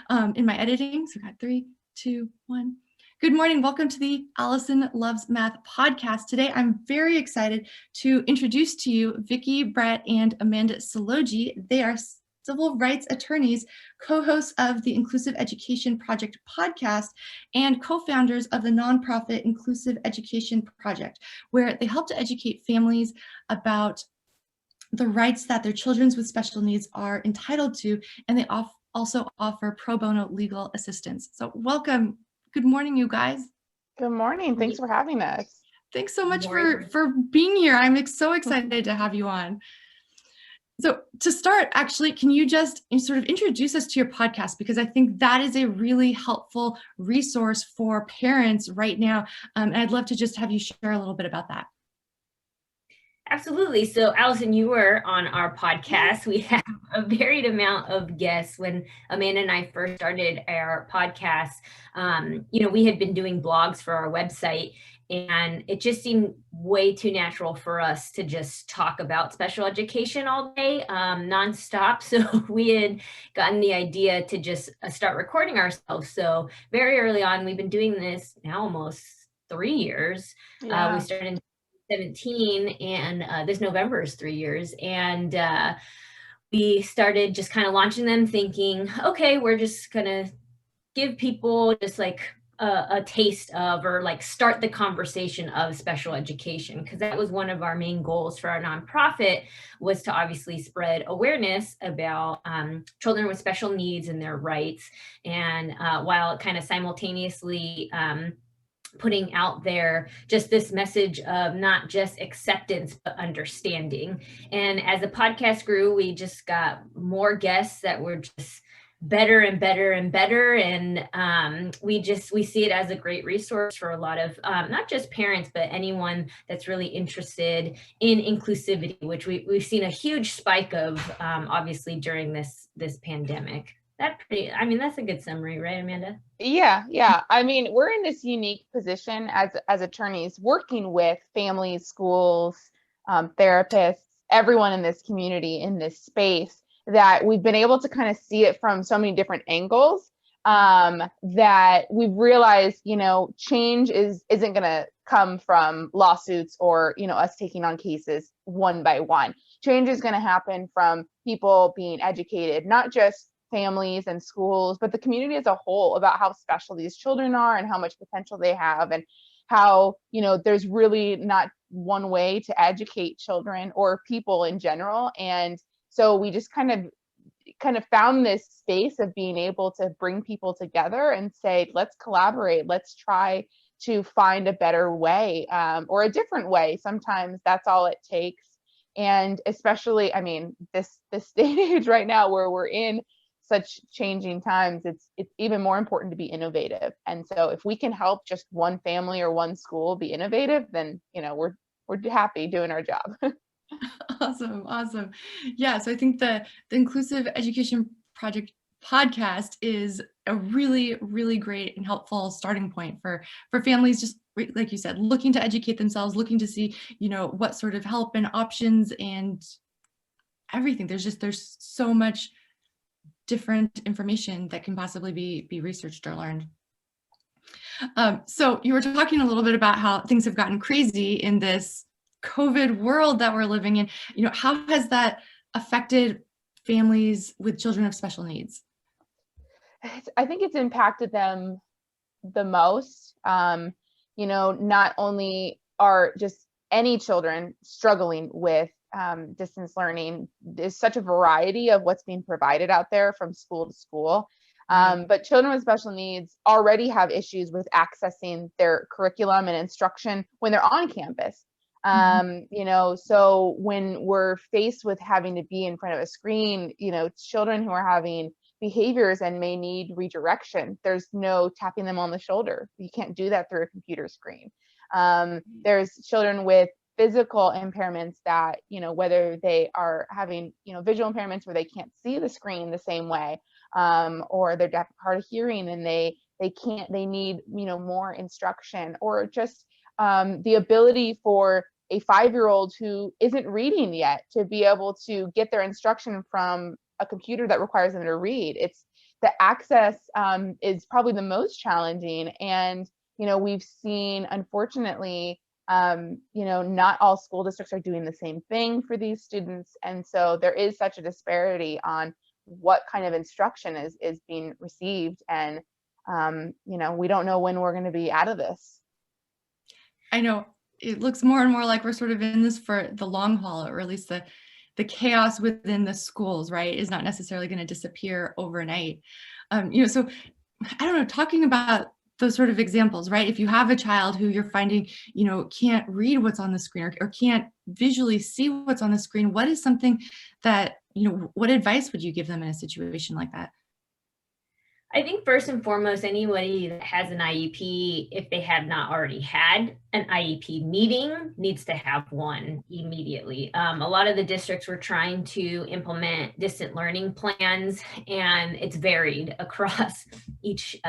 in my editing. So I got 3, 2, 1. Good morning. Welcome to the Allison Loves Math podcast. Today, I'm very excited to introduce to you Vickie, Brett, and Amanda Selogie. They are civil rights attorneys, co-hosts of the Inclusive Education Project podcast, and co-founders of the nonprofit Inclusive Education Project, where they help to educate families about the rights that their children with special needs are entitled to, and they also offer pro bono legal assistance. So welcome. Good morning, you guys. Good morning. Thanks for having us. Thanks so much for being here. I'm so excited to have you on. So to start, actually, can you just sort of introduce us to your podcast? Because I think that is a really helpful resource for parents right now. And I'd love to just have you share a little bit about that. Absolutely. So Allison, you were on our podcast. We have a varied amount of guests. When Amanda and I first started our podcast, we had been doing blogs for our website, and it just seemed way too natural for us to just talk about special education all day, nonstop. So we had gotten the idea to just start recording ourselves. So very early on, we've been doing this now almost 3 years. Yeah. We started in 2017, and this November is 3 years. And we started just kind of launching them thinking, okay, we're just going to give people just like a taste of, or like start the conversation of special education, because that was one of our main goals for our nonprofit, was to obviously spread awareness about children with special needs and their rights. And while kind of simultaneously putting out there just this message of not just acceptance, but understanding. And as the podcast grew, we just got more guests that were just better and better and better. And we see it as a great resource for a lot of, not just parents, but anyone that's really interested in inclusivity, which we've seen a huge spike of, obviously during this pandemic. That's a good summary, right, Amanda? Yeah. I mean, we're in this unique position as attorneys working with families, schools, therapists, everyone in this community, in this space, that we've been able to kind of see it from so many different angles, that we've realized, change isn't going to come from lawsuits or, us taking on cases one by one. Change is going to happen from people being educated, not just families and schools, but the community as a whole, about how special these children are and how much potential they have, and how, there's really not one way to educate children or people in general. And so we just kind of found this space of being able to bring people together and say, let's collaborate, let's try to find a better way, or a different way. Sometimes that's all it takes. And especially, this day and age right now, where we're in such changing times, it's even more important to be innovative. And so if we can help just one family or one school be innovative, then we're happy doing our job. Awesome. Yeah, so I think the Inclusive Education Project podcast is a really, really great and helpful starting point for families, just like you said, looking to educate themselves, looking to see, what sort of help and options and everything. There's so much different information that can possibly be researched or learned. So you were talking a little bit about how things have gotten crazy in this COVID world that we're living in. How has that affected families with children of special needs? I think it's impacted them the most. Not only are just any children struggling with distance learning, there's such a variety of what's being provided out there from school to school. But children with special needs already have issues with accessing their curriculum and instruction when they're on campus. So when we're faced with having to be in front of a screen, children who are having behaviors and may need redirection, there's no tapping them on the shoulder. You can't do that through a computer screen. There's children with physical impairments that, whether they are having, visual impairments where they can't see the screen the same way, or they're deaf, hard of hearing, and they need, more instruction, or just the ability for a 5-year-old who isn't reading yet to be able to get their instruction from a computer that requires them to read. the access is probably the most challenging. And, we've seen, unfortunately, not all school districts are doing the same thing for these students. And so there is such a disparity on what kind of instruction is being received. And, we don't know when we're going to be out of this. I know it looks more and more like we're sort of in this for the long haul, or at least the chaos within the schools, right, is not necessarily going to disappear overnight. So I don't know, talking about those sort of examples, right? If you have a child who you're finding, can't read what's on the screen, or can't visually see what's on the screen, what is something that, what advice would you give them in a situation like that? I think first and foremost, anybody that has an IEP, if they have not already had an IEP meeting, needs to have one immediately. A lot of the districts were trying to implement distant learning plans, and it's varied across each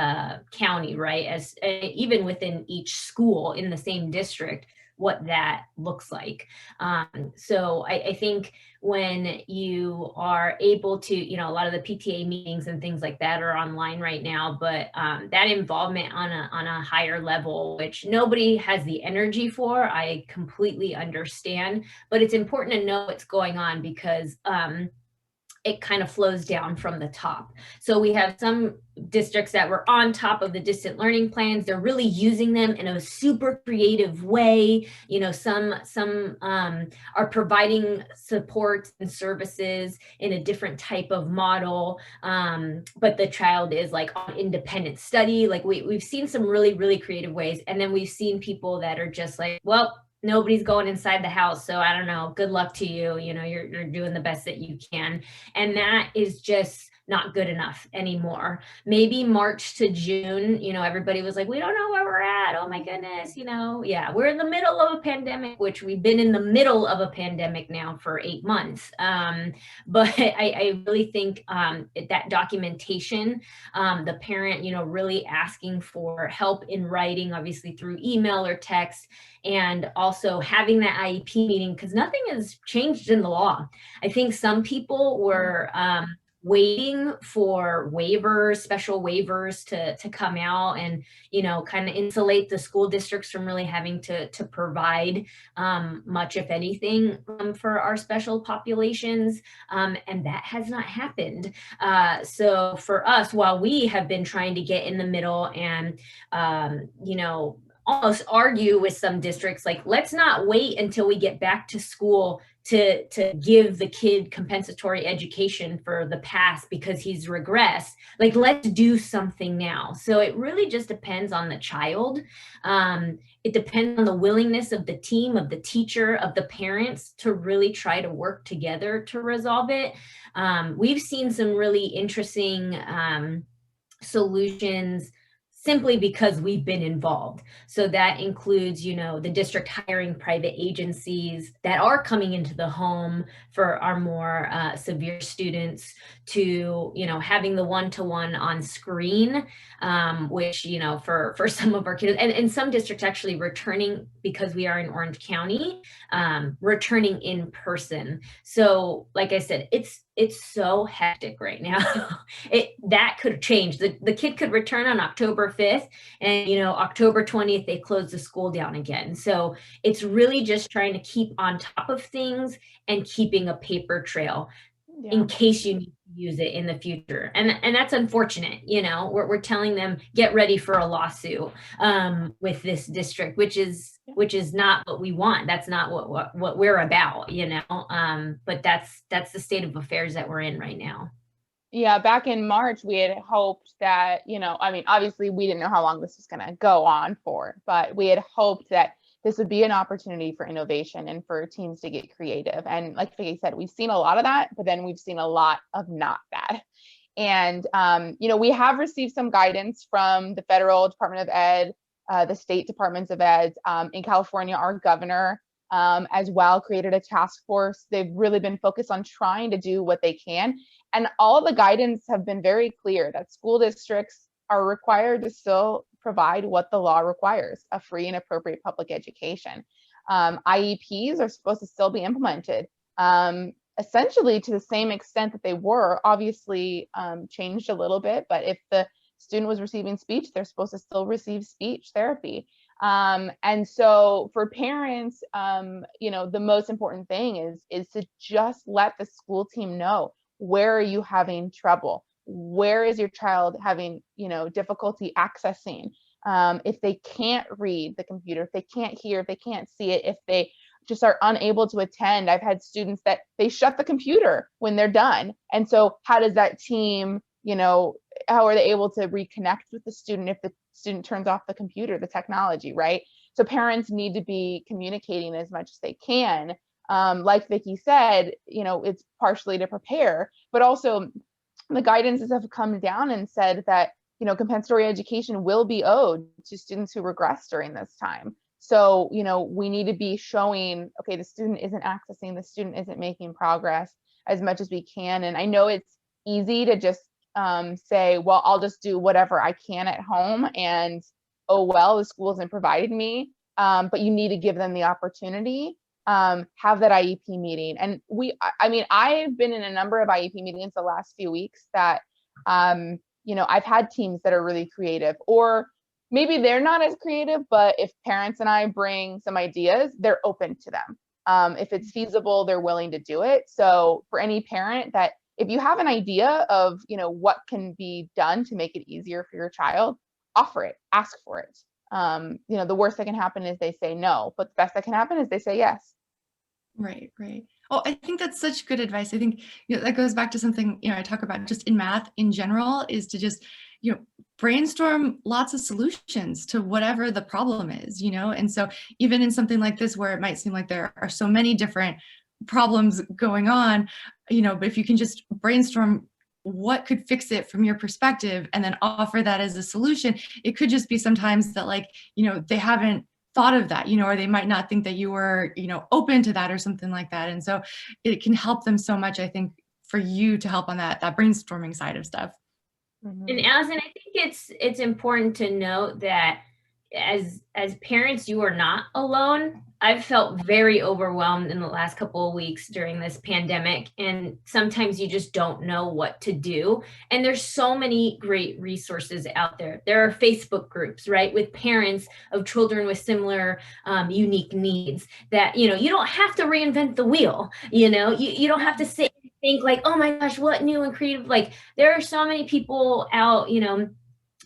county, right? As even within each school in the same district, what that looks like. So I think when you are able to, a lot of the PTA meetings and things like that are online right now, but that involvement on a higher level, which nobody has the energy for, I completely understand, but it's important to know what's going on, because it kind of flows down from the top. So we have some districts that were on top of the distant learning plans. They're really using them in a super creative way. Some are providing support and services in a different type of model. But the child is like on independent study. Like we've seen some really, really creative ways. And then we've seen people that are just like, well, nobody's going inside the house, so I don't know, good luck to you. You're doing the best that you can. And that is just not good enough anymore. Maybe March to June, everybody was like, we don't know where we're at. Oh my goodness, yeah, we're in the middle of a pandemic, which we've been in the middle of a pandemic now for 8 months. But I really think that documentation, the parent, really asking for help in writing, obviously through email or text, and also having that IEP meeting, because nothing has changed in the law. I think some people were waiting for waivers, special waivers to come out and, kind of insulate the school districts from really having to provide much, if anything, for our special populations. And that has not happened. So for us, while we have been trying to get in the middle and, almost argue with some districts, like, let's not wait until we get back to school to give the kid compensatory education for the past because he's regressed. Like, let's do something now. So it really just depends on the child. It depends on the willingness of the team, of the teacher, of the parents to really try to work together to resolve it. We've seen some really interesting solutions simply because we've been involved. So that includes, the district hiring private agencies that are coming into the home for our more severe students, to, having the one-to-one on screen, which, for some of our kids, and some districts actually returning, because we are in Orange County, returning in person. So like I said, it's so hectic right now. That could change. The kid could return on October 5th, and October 20th they close the school down again. So it's really just trying to keep on top of things and keeping a paper trail in case you need to use it in the future. And that's unfortunate. We're telling them, get ready for a lawsuit with this district, which is not what we want. That's not what we're about, but that's the state of affairs that we're in right now. Yeah, back in March, we had hoped that, obviously we didn't know how long this was going to go on for, but we had hoped that this would be an opportunity for innovation and for teams to get creative. And like Vickie said, we've seen a lot of that, but then we've seen a lot of not that. And, we have received some guidance from the federal Department of Ed, the state departments of ed. In California, our governor as well created a task force. They've really been focused on trying to do what they can. And all of the guidance have been very clear that school districts are required to still provide what the law requires, a free and appropriate public education. IEPs are supposed to still be implemented. essentially to the same extent that they were, obviously changed a little bit, but if the student was receiving speech, they're supposed to still receive speech therapy. And so for parents, the most important thing is to just let the school team know, where are you having trouble? Where is your child having, difficulty accessing? If they can't read the computer, if they can't hear, if they can't see it, if they just are unable to attend. I've had students that they shut the computer when they're done. And so how does that team, how are they able to reconnect with the student if the student turns off the computer, the technology, right? So parents need to be communicating as much as they can. Like Vickie said, it's partially to prepare, but also the guidances have come down and said that, compensatory education will be owed to students who regress during this time. So, we need to be showing, okay, the student isn't accessing, the student isn't making progress as much as we can. And I know it's easy to just say, well, I'll just do whatever I can at home, and oh, well, the school hasn't provided me. But you need to give them the opportunity, have that IEP meeting. And I've been in a number of IEP meetings the last few weeks that, I've had teams that are really creative, or maybe they're not as creative, but if parents and I bring some ideas, they're open to them. If it's feasible, they're willing to do it. So for any parent, that if you have an idea of, what can be done to make it easier for your child, offer it, ask for it. The worst that can happen is they say no, but the best that can happen is they say yes. Right, right. Oh, I think that's such good advice. I think, that goes back to something, I talk about just in math in general, is to just, brainstorm lots of solutions to whatever the problem is, and so even in something like this, where it might seem like there are so many different problems going on, but if you can just brainstorm what could fix it from your perspective and then offer that as a solution, it could just be sometimes that they haven't thought of that, or they might not think that you were, open to that or something like that. And so it can help them so much, I think, for you to help on that brainstorming side of stuff. Mm-hmm. And Allison, I think it's important to note that as parents, you are not alone. I've felt very overwhelmed in the last couple of weeks during this pandemic, and sometimes you just don't know what to do. And there's so many great resources out there. There are Facebook groups, right, with parents of children with similar unique needs that, you don't have to reinvent the wheel. You don't have to sit and think like, oh my gosh, what new and creative, like there are so many people out,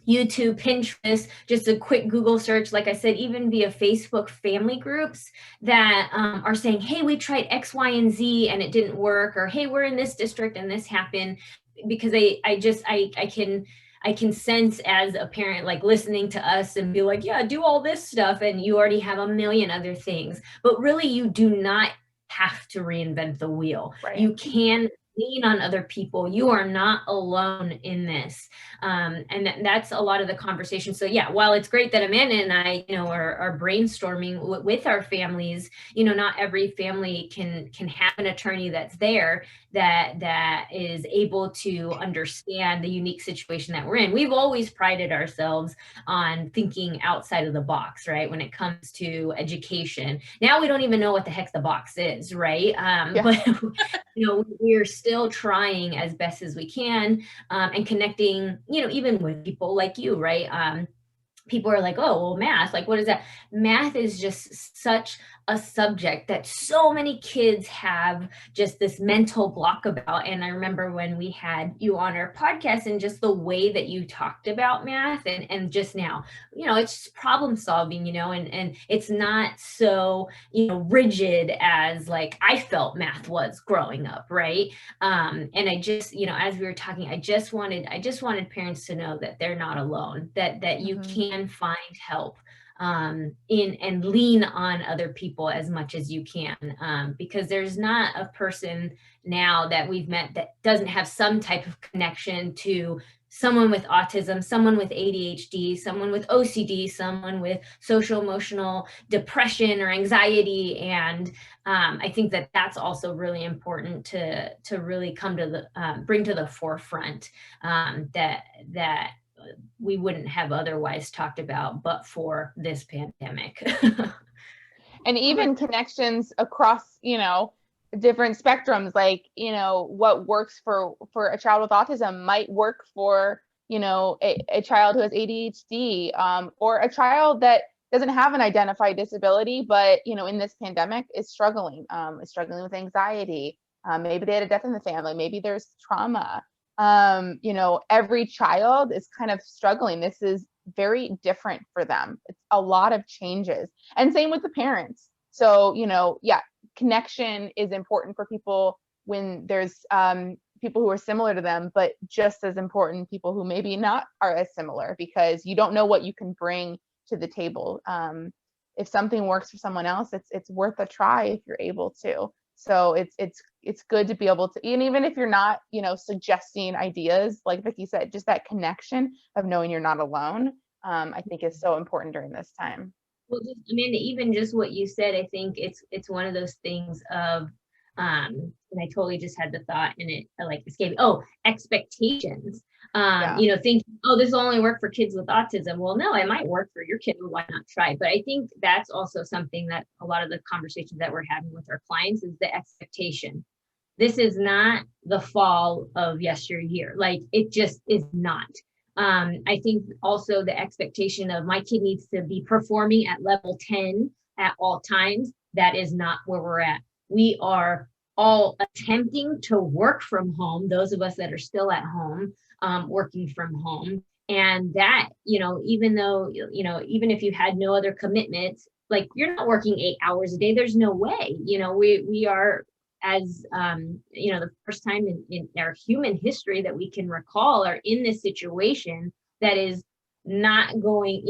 YouTube, Pinterest, just a quick Google search, like I said, even via Facebook family groups that are saying, hey, we tried X, Y, and Z and it didn't work, or hey, we're in this district and this happened. Because I can sense as a parent, like listening to us and be like, yeah, do all this stuff, and you already have a million other things. But really, you do not have to reinvent the wheel. Right. You can lean on other people. You are not alone in this. And that's a lot of the conversation. So yeah, while it's great that Amanda and I, are brainstorming with our families, not every family can have an attorney that's there that is able to understand the unique situation that we're in. We've always prided ourselves on thinking outside of the box, right? When it comes to education. Now we don't even know what the heck the box is, right? But we're still trying as best as we can, and connecting, even with people like you, right? People are like, oh, well, math, like, what is that? Math is just such a subject that so many kids have just this mental block about. And I remember when we had you on our podcast and just the way that you talked about math and just now, it's problem solving, and it's not so, rigid as like I felt math was growing up. Right. And I just, as we were talking, I just wanted parents to know that they're not alone, that you can find help and lean on other people as much as you can, because there's not a person now that we've met that doesn't have some type of connection to someone with autism, someone with ADHD, someone with OCD, someone with social emotional depression or anxiety. And I think that that's also really important to really come to the bring to the forefront, that we wouldn't have otherwise talked about but for this pandemic. And even connections across, different spectrums, like, what works for a child with autism might work for, a child who has ADHD, or a child that doesn't have an identified disability, but, in this pandemic is struggling with anxiety. Maybe they had a death in the family. Maybe there's trauma. Every child is kind of struggling. This is very different for them. It's a lot of changes. And same with the parents. So, yeah, connection is important for people when there's people who are similar to them, but just as important, people who maybe not are as similar, because you don't know what you can bring to the table. If something works for someone else, it's worth a try if you're able to. So it's good to be able to, and even if you're not, suggesting ideas, like Vickie said, just that connection of knowing you're not alone, I think is so important during this time. Well, Amanda, even just what you said, I think it's one of those things of, and I totally just had the thought and it like escaped me. Oh, expectations. Thinking, oh, this will only work for kids with autism. Well, no, it might work for your kid. Well, why not try? But I think that's also something that a lot of the conversations that we're having with our clients is the expectation. This is not the fall of yesteryear. Like, it just is not. I think also the expectation of my kid needs to be performing at level 10 at all times. That is not where we're at. We are all attempting to work from home, those of us that are still at home, working from home. And that, even though, even if you had no other commitments, like, you're not working 8 hours a day, there's no way. We are, as the first time in our human history that we can recall, are in this situation that is not going,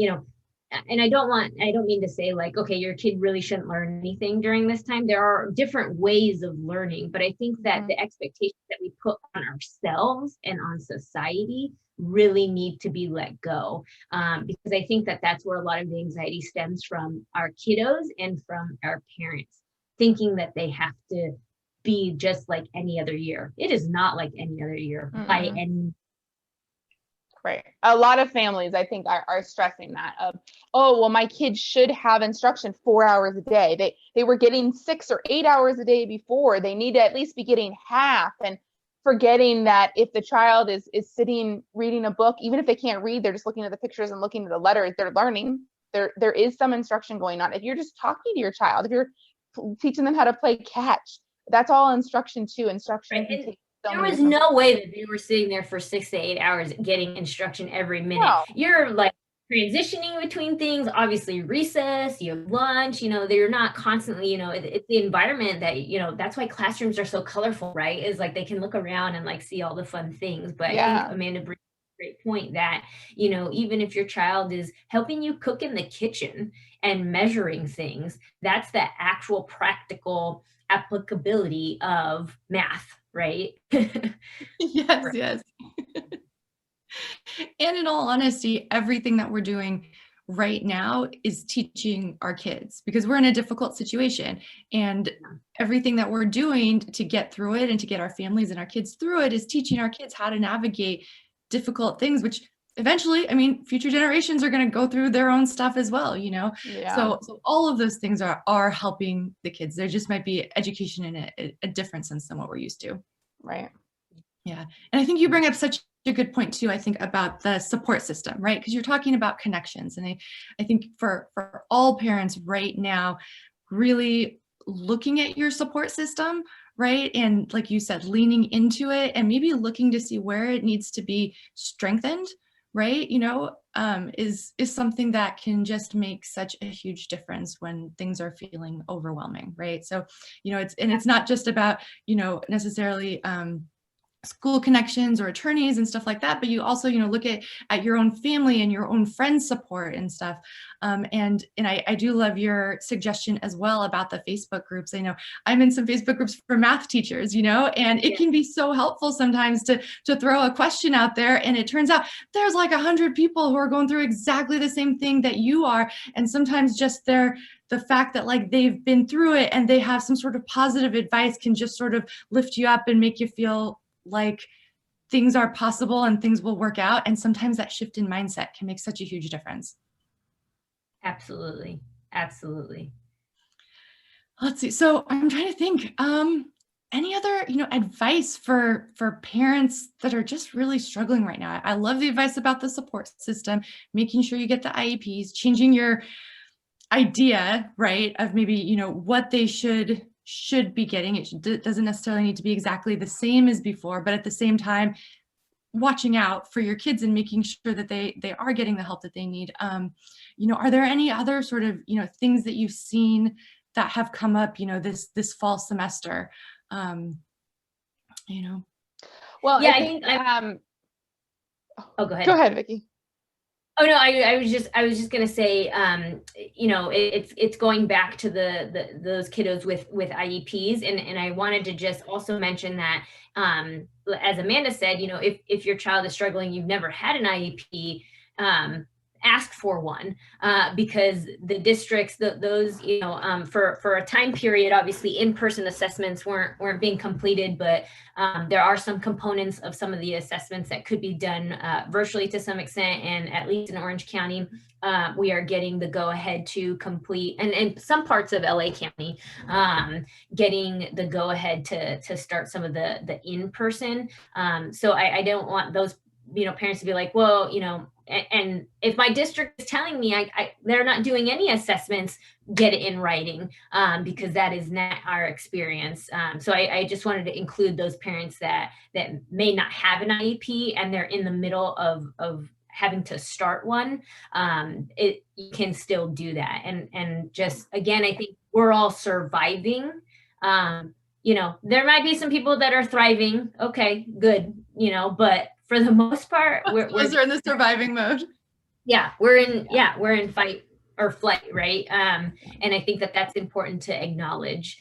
and I don't mean to say like, okay, your kid really shouldn't learn anything during this time. There are different ways of learning, but I think that the expectations that we put on ourselves and on society really need to be let go, because I think that that's where a lot of the anxiety stems from our kiddos and from our parents, thinking that they have to be just like any other year. It is not like any other year by any. Right. A lot of families, I think, are stressing that of, oh, well, my kids should have instruction 4 hours a day. They were getting 6 or 8 hours a day before. They need to at least be getting half, and forgetting that if the child is sitting reading a book, even if they can't read, they're just looking at the pictures and looking at the letters, they're learning. There is some instruction going on. If you're just talking to your child, if you're teaching them how to play catch, that's all instruction too. Instruction can take there was no way that they were sitting there for 6 to 8 hours getting instruction every minute. No. You're like transitioning between things, obviously recess, you have lunch, they're not constantly, it's the environment that, that's why classrooms are so colorful, right? Is like they can look around and like see all the fun things. But I think Amanda brings a great point that, even if your child is helping you cook in the kitchen and measuring things, that's the actual practical applicability of math, right? Yes. And in all honesty, everything that we're doing right now is teaching our kids, because we're in a difficult situation, and everything that we're doing to get through it and to get our families and our kids through it is teaching our kids how to navigate difficult things, which eventually, future generations are going to go through their own stuff as well, So all of those things are helping the kids. There just might be education in a different sense than what we're used to. Right. Yeah. And I think you bring up such a good point too, I think, about the support system, right? Because you're talking about connections. And I think for all parents right now, really looking at your support system, right? And like you said, leaning into it and maybe looking to see where it needs to be strengthened, right? Is something that can just make such a huge difference when things are feeling overwhelming, right? So, it's not just about, necessarily school connections or attorneys and stuff like that, but you also, look at your own family and your own friends' support and stuff. And I do love your suggestion as well about the Facebook groups. I know I'm in some Facebook groups for math teachers, and it can be so helpful sometimes to throw a question out there, and it turns out there's like 100 people who are going through exactly the same thing that you are. And sometimes just the fact that like they've been through it and they have some sort of positive advice can just sort of lift you up and make you feel like things are possible and things will work out. And sometimes that shift in mindset can make such a huge difference. Absolutely. Let's see. So I'm trying to think. Any other, advice for parents that are just really struggling right now? I love the advice about the support system, making sure you get the IEPs, changing your idea, right, of maybe, what they should be getting. It doesn't necessarily need to be exactly the same as before, but at the same time, watching out for your kids and making sure that they are getting the help that they need. Are there any other sort of, things that you've seen that have come up, this fall semester? Well, Yeah, I think, oh, go ahead. Go ahead, Vickie. Oh no, I was just gonna say, it's going back to those kiddos with IEPs, and I wanted to just also mention that, as Amanda said, if your child is struggling, you've never had an IEP, ask for one, because the districts, those, for a time period, obviously in-person assessments weren't being completed, but there are some components of some of the assessments that could be done virtually to some extent, and at least in Orange County, we are getting the go-ahead to complete, and some parts of LA County, getting the go-ahead to start some of the in-person. So I don't want those parents to be like, well, and if my district is telling me they're not doing any assessments, get it in writing, because that is not our experience. So I just wanted to include those parents that may not have an IEP and they're in the middle of having to start one. You can still do that. And just, again, I think we're all surviving. There might be some people that are thriving. Okay, good. But for the most part, we're in the surviving mode. Yeah, we're in fight or flight, right? And I think that's important to acknowledge,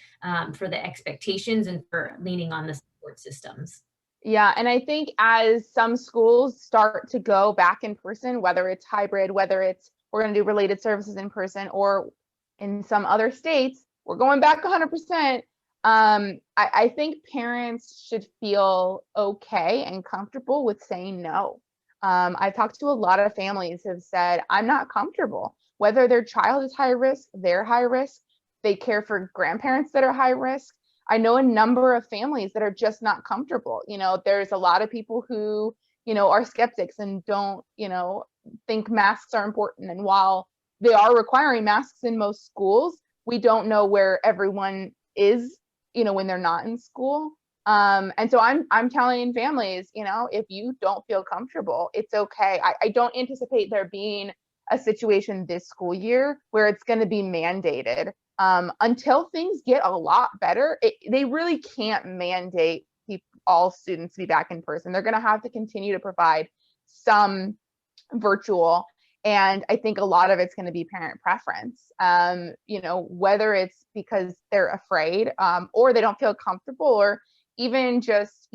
for the expectations and for leaning on the support systems. Yeah, and I think as some schools start to go back in person, whether it's hybrid, whether it's we're going to do related services in person, or in some other states, we're going back 100%. I think parents should feel okay and comfortable with saying no. I've talked to a lot of families who have said, I'm not comfortable, whether their child is high risk, they're high risk, they care for grandparents that are high risk. I know a number of families that are just not comfortable. There's a lot of people who, are skeptics and don't, think masks are important. And while they are requiring masks in most schools, we don't know where everyone is, when they're not in school. And so I'm telling families, if you don't feel comfortable, it's okay. I don't anticipate there being a situation this school year where it's going to be mandated. Until things get a lot better, they really can't mandate all students to be back in person. They're going to have to continue to provide some virtual. And I think a lot of it's going to be parent preference, whether it's because they're afraid, or they don't feel comfortable, or even just,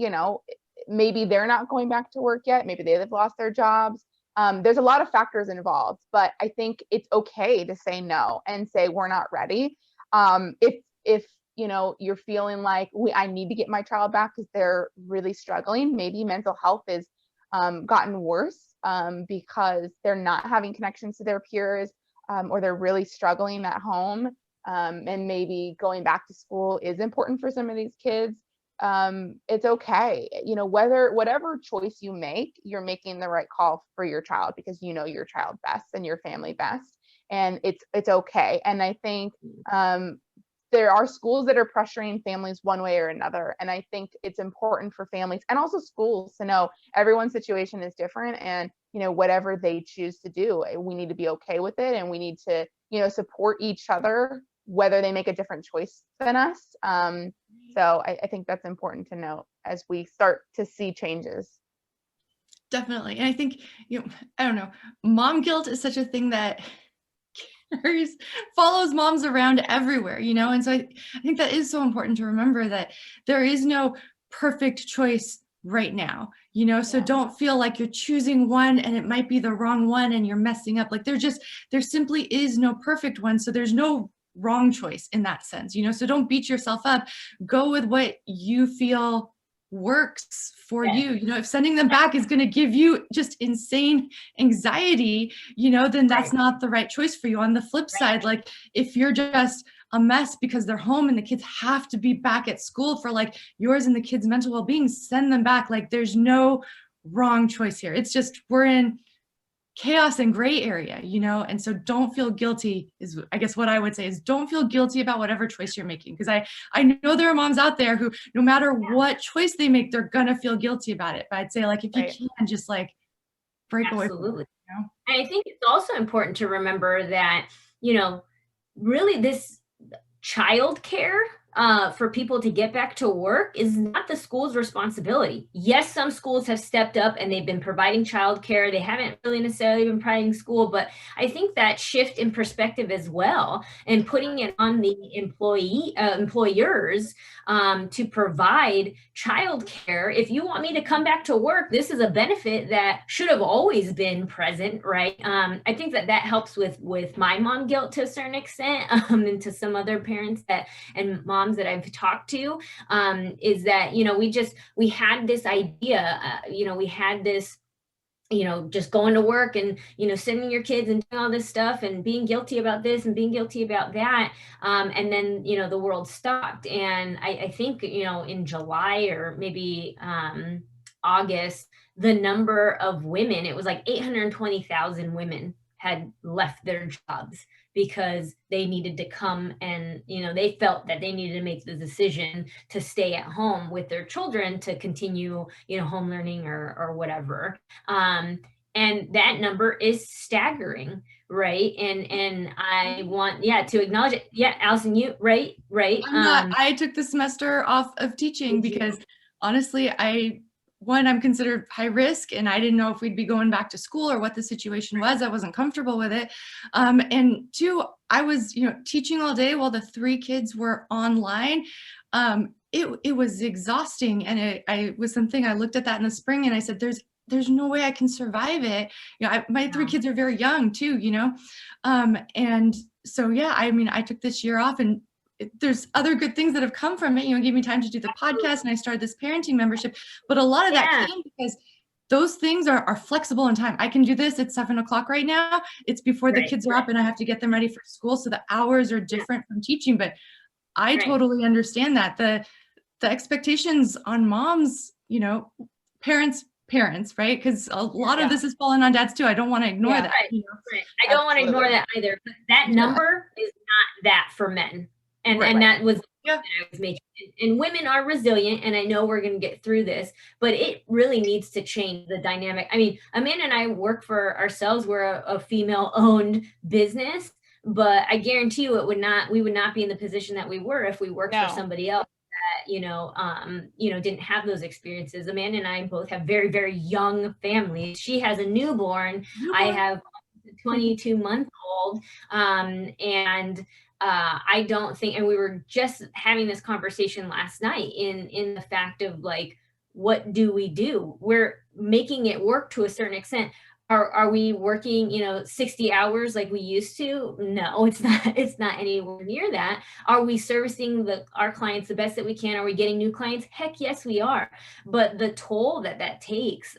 maybe they're not going back to work yet. Maybe they've lost their jobs. There's a lot of factors involved, but I think it's okay to say no and say, we're not ready. If you're feeling like I need to get my child back because they're really struggling, maybe mental health is gotten worse, because they're not having connections to their peers, or they're really struggling at home, and maybe going back to school is important for some of these kids. It's okay. Whatever choice you make, you're making the right call for your child because you know your child best and your family best, and it's okay. And I think there are schools that are pressuring families one way or another, and I think it's important for families and also schools to know everyone's situation is different, and whatever they choose to do, we need to be okay with it, and we need to support each other whether they make a different choice than us. So I think that's important to note as we start to see changes. Definitely. And I think, I don't know, mom guilt is such a thing that follows moms around everywhere, and so I think that is so important to remember that there is no perfect choice right now, so don't feel like you're choosing one and it might be the wrong one and you're messing up. Like there simply is no perfect one. So there's no wrong choice in that sense, so don't beat yourself up. Go with what you feel works for you. If sending them back is going to give you just insane anxiety, then that's not the right choice for you. On the flip side, like if you're just a mess because they're home and the kids have to be back at school for like yours and the kids' mental well-being, send them back. Like there's no wrong choice here. It's just, we're in chaos and gray area, you know? And so don't feel guilty is, I guess what I would say is, don't feel guilty about whatever choice you're making. Because I know there are moms out there who, no matter what choice they make, they're gonna feel guilty about it. But I'd say like, if you can, just like break away from it, Absolutely. you know? And I think it's also important to remember that, you know, really this childcare for people to get back to work is not the school's responsibility. Yes, some schools have stepped up and they've been providing childcare. They haven't really necessarily been providing school, but I think that shift in perspective as well, and putting it on the employers to provide childcare. If you want me to come back to work, this is a benefit that should have always been present, right? I think that helps with my mom guilt to a certain extent, and to some other parents and moms that I've talked to, is that, you know, we had this idea, we had this, just going to work and, sending your kids and doing all this stuff and being guilty about this and being guilty about that. And then, the world stopped. And I think, in July or maybe August, the number of women, it was like 820,000 women had left their jobs because they needed to come and, they felt that they needed to make the decision to stay at home with their children to continue, home learning or whatever. And that number is staggering, right? And I want, to acknowledge it. Yeah, Allison, you, right? I took the semester off of teaching because honestly, I'm considered high risk and I didn't know if we'd be going back to school or what the situation was. I wasn't comfortable with it. And two, I was, teaching all day while the 3 kids were online. It was exhausting. And it was something I looked at that in the spring and I said, there's no way I can survive it. My 3 kids are very young too, and so, I took this year off and there's other good things that have come from it. It gave me time to do the podcast and I started this parenting membership, but a lot of that came because those things are flexible in time. I can do this. It's 7:00 right now. It's before the kids are up and I have to get them ready for school. So the hours are different from teaching, but I totally understand that the expectations on moms, parents, right? Because a lot of this is falling on dads too. I don't want to ignore that. Right. I don't want to ignore that either. But that number is not that for men. And that was that I was making. And women are resilient, and I know we're going to get through this, but it really needs to change the dynamic. I mean, Amanda and I work for ourselves. We're a female-owned business, but I guarantee you we would not be in the position that we were if we worked for somebody else that, didn't have those experiences. Amanda and I both have very, very young families. She has a newborn. I have a 22-month-old, and I don't think, and we were just having this conversation last night in the fact of like, what do we do? We're making it work to a certain extent. Are we working, 60 hours like we used to? No, it's not anywhere near that. Are we servicing our clients the best that we can? Are we getting new clients? Heck yes, we are. But the toll that takes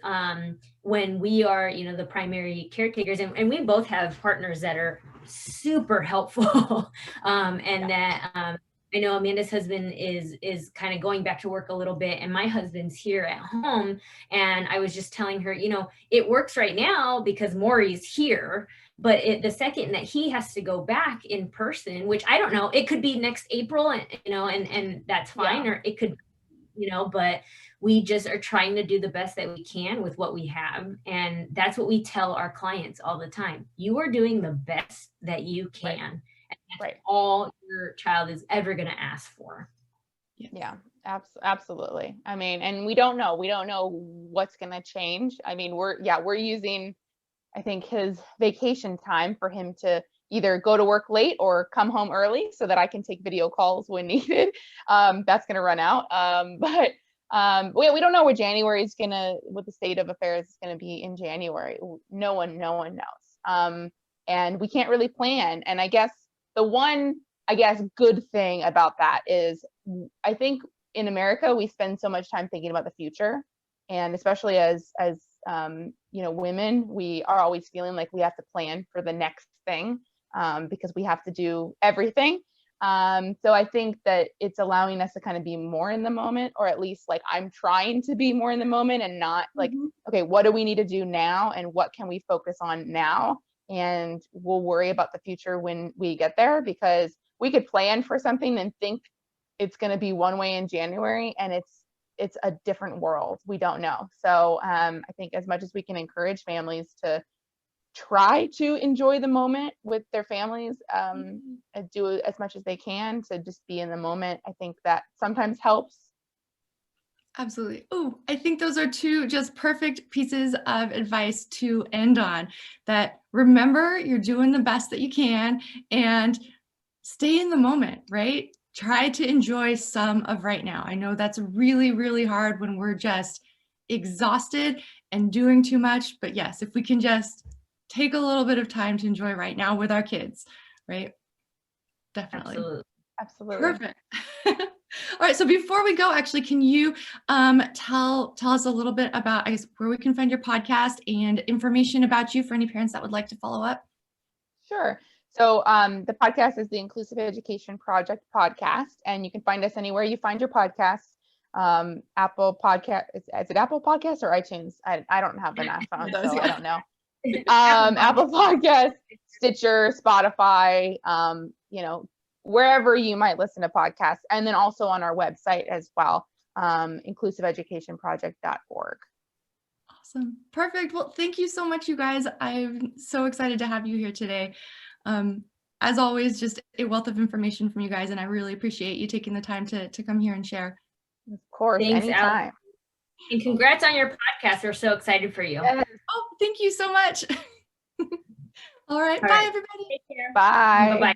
when we are, the primary caretakers, and we both have partners that are super helpful, that I know Amanda's husband is kind of going back to work a little bit, and my husband's here at home. And I was just telling her, it works right now because Maury's here, but the second that he has to go back in person, which I don't know, it could be next April, and that's fine, or it could, but we just are trying to do the best that we can with what we have. And that's what we tell our clients all the time. You are doing the best that you can. And that's all your child is ever going to ask for. Yeah, absolutely. I mean, and we don't know what's going to change. I mean, we're using, I think, his vacation time for him to either go to work late or come home early so that I can take video calls when needed. That's going to run out. But we don't know what the state of affairs is going to be in January. No one knows. And we can't really plan. And I guess the one, good thing about that is I think in America, we spend so much time thinking about the future. And especially as women, we are always feeling like we have to plan for the next thing, because we have to do everything. So I think that it's allowing us to kind of be more in the moment, or at least like I'm trying to be more in the moment and not like, okay, what do we need to do now and what can we focus on now? And we'll worry about the future when we get there, because we could plan for something and think it's going to be one way in January, and it's a different world. We don't know. So I think as much as we can encourage families to try to enjoy the moment with their families, and do as much as they can to just be in the moment, I think that sometimes helps. Absolutely. Oh, I think those are two just perfect pieces of advice to end on. That remember, you're doing the best that you can and stay in the moment, right? Try to enjoy some of right now. I know that's really, really hard when we're just exhausted and doing too much. But yes, if we can just take a little bit of time to enjoy right now with our kids, right? Definitely. Absolutely. Perfect. All right. So before we go, actually, can you tell us a little bit about, I guess, where we can find your podcast and information about you for any parents that would like to follow up? Sure. So the podcast is the Inclusive Education Project podcast, and you can find us anywhere you find your podcasts. Apple Podcast, is it Apple Podcasts or iTunes? I don't have an iPhone, so I don't know. Apple Podcasts, Stitcher, Spotify, wherever you might listen to podcasts, and then also on our website as well, inclusiveeducationproject.org. Awesome. Perfect. Well, thank you so much, you guys. I'm so excited to have you here today. As always, just a wealth of information from you guys, and I really appreciate you taking the time to come here and share. Of course, thanks, anytime. Allison. And congrats on your podcast. We're so excited for you. Yes. Oh, thank you so much. All right. Bye, everybody. Take care. Bye. Bye-bye.